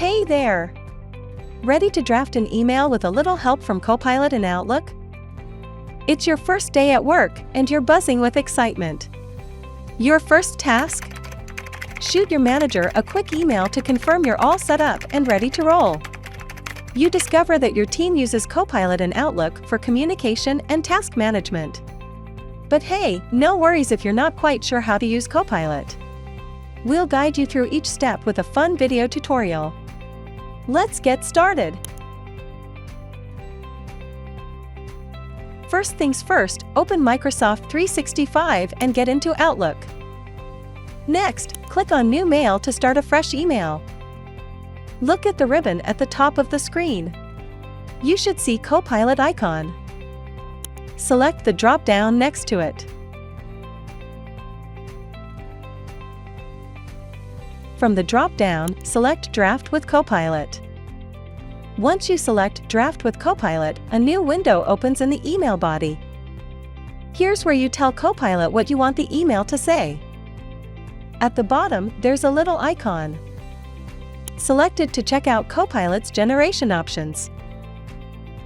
Hey there! Ready to draft an email with a little help from Copilot in Outlook? It's your first day at work, and you're buzzing with excitement. Your first task? Shoot your manager a quick email to confirm you're all set up and ready to roll. You discover that your team uses Copilot in Outlook for communication and task management. But hey, no worries if you're not quite sure how to use Copilot. We'll guide you through each step with a fun video tutorial. Let's get started. First things first, open Microsoft 365 and get into Outlook. Next, click on New Mail to start a fresh email. Look at the ribbon at the top of the screen. You should see Copilot icon. Select the drop-down next to it. From the drop-down, select Draft with Copilot. Once you select Draft with Copilot, a new window opens in the email body. Here's where you tell Copilot what you want the email to say. At the bottom, there's a little icon. Select it to check out Copilot's generation options.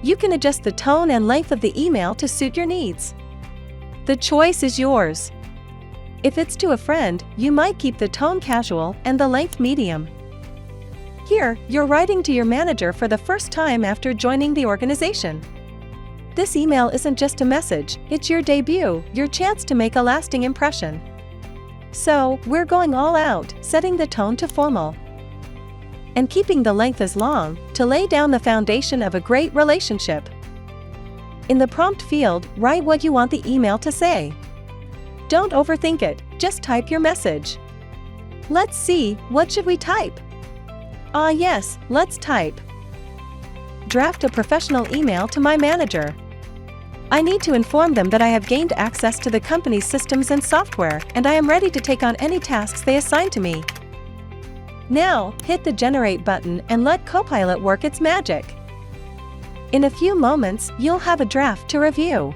You can adjust the tone and length of the email to suit your needs. The choice is yours. If it's to a friend, you might keep the tone casual and the length medium. Here, you're writing to your manager for the first time after joining the organization. This email isn't just a message, it's your debut, your chance to make a lasting impression. So, we're going all out, setting the tone to formal. And keeping the length as long, to lay down the foundation of a great relationship. In the prompt field, write what you want the email to say. Don't overthink it, just type your message. Let's see, what should we type? Yes, let's type. Draft a professional email to my manager. I need to inform them that I have gained access to the company's systems and software, and I am ready to take on any tasks they assign to me. Now, hit the Generate button and let Copilot work its magic. In a few moments, you'll have a draft to review.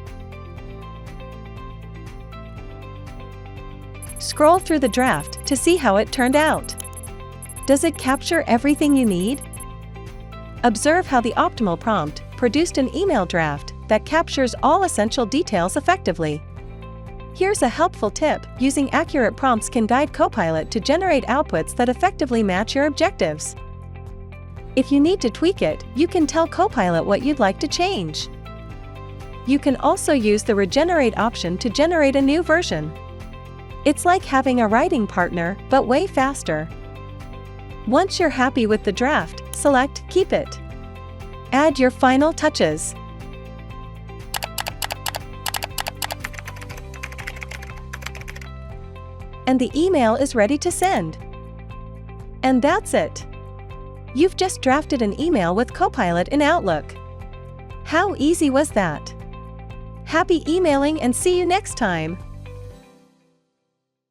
Scroll through the draft to see how it turned out. Does it capture everything you need? Observe how the optimal prompt produced an email draft that captures all essential details effectively. Here's a helpful tip: using accurate prompts can guide Copilot to generate outputs that effectively match your objectives. If you need to tweak it, you can tell Copilot what you'd like to change. You can also use the Regenerate option to generate a new version. It's like having a writing partner, but way faster. Once you're happy with the draft, select Keep It. Add your final touches. And the email is ready to send. And that's it. You've just drafted an email with Copilot in Outlook. How easy was that? Happy emailing and see you next time!